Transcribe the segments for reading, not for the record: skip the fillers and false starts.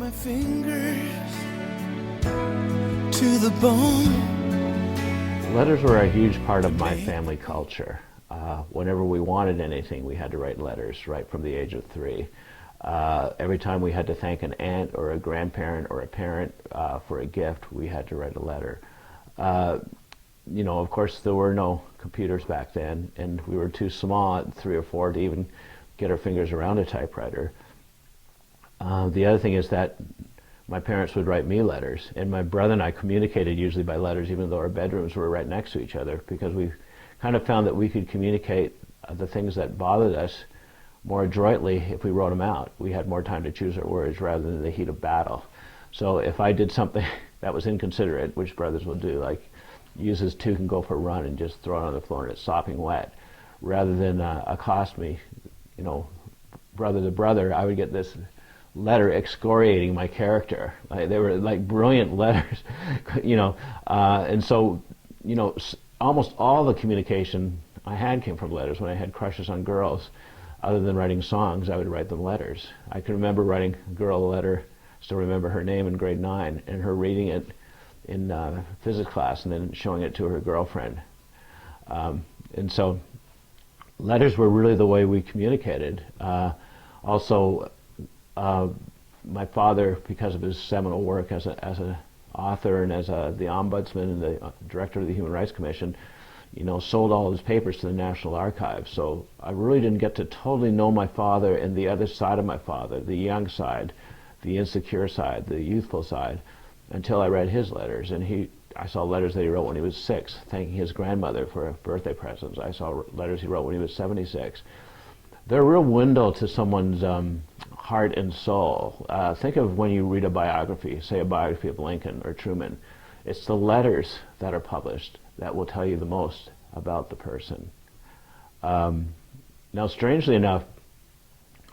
my fingers to the bone. Letters were a huge part of my family culture. Whenever we wanted anything, we had to write letters right from the age of 3. Every time we had to thank an aunt or a grandparent or a parent for a gift, we had to write a letter. You know, of course, there were no computers back then, and we were too small at 3 or 4 to even get our fingers around a typewriter. The other thing is that my parents would write me letters, and my brother and I communicated usually by letters, even though our bedrooms were right next to each other, because we kind of found that we could communicate the things that bothered us more adroitly if we wrote them out. We had more time to choose our words rather than the heat of battle. So if I did something that was inconsiderate, which brothers will do, like use his tooth and go for a run and just throw it on the floor and it's sopping wet, rather than accost me, you know, brother to brother, I would get this letter excoriating my character. They were like brilliant letters, you know, and so, you know, almost all the communication I had came from letters. When I had crushes on girls, other than writing songs, I would write them letters. I can remember writing a girl a letter, still remember her name, in grade 9, and her reading it in physics class and then showing it to her girlfriend. And so letters were really the way we communicated. Also, my father, because of his seminal work as an author and as the ombudsman and the director of the Human Rights Commission, you know, sold all his papers to the National Archives. So I really didn't get to totally know my father and the other side of my father, the young side, the insecure side, the youthful side, until I read his letters. And I saw letters that he wrote when he was 6, thanking his grandmother for birthday presents. I saw letters he wrote when he was 76. They're a real window to someone's heart and soul. Think of when you read a biography, say a biography of Lincoln or Truman. It's the letters that are published that will tell you the most about the person. Now, strangely enough,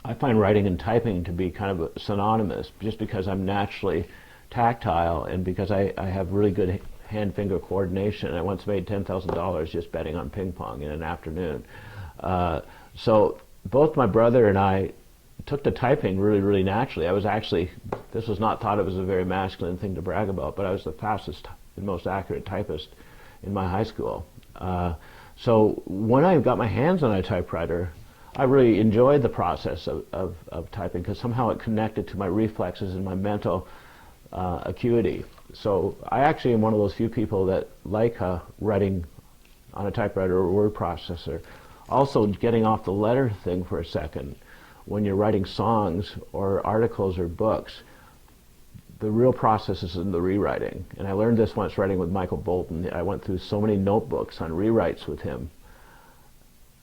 I find writing and typing to be kind of synonymous, just because I'm naturally tactile and because I have really good hand-finger coordination. I once made $10,000 just betting on ping pong in an afternoon. So both my brother and I took to typing really, really naturally. I was actually, this was not thought of as a very masculine thing to brag about, but I was the fastest and most accurate typist in my high school. So when I got my hands on a typewriter, I really enjoyed the process of typing, because somehow it connected to my reflexes and my mental acuity. So I actually am one of those few people that like writing on a typewriter or word processor. Also, getting off the letter thing for a second, when you're writing songs or articles or books, the real process is in the rewriting. And I learned this once writing with Michael Bolton. I went through so many notebooks on rewrites with him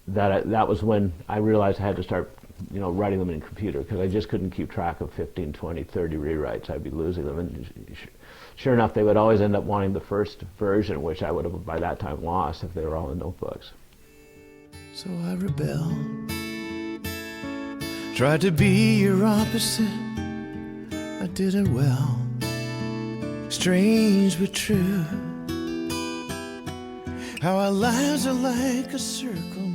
that that was when I realized I had to start, you know, writing them in a computer, because I just couldn't keep track of 15, 20, 30 rewrites. I'd be losing them. And sure enough, they would always end up wanting the first version, which I would have by that time lost if they were all in notebooks. So I rebelled, tried to be your opposite. I did it well, strange but true. How our lives are like a circle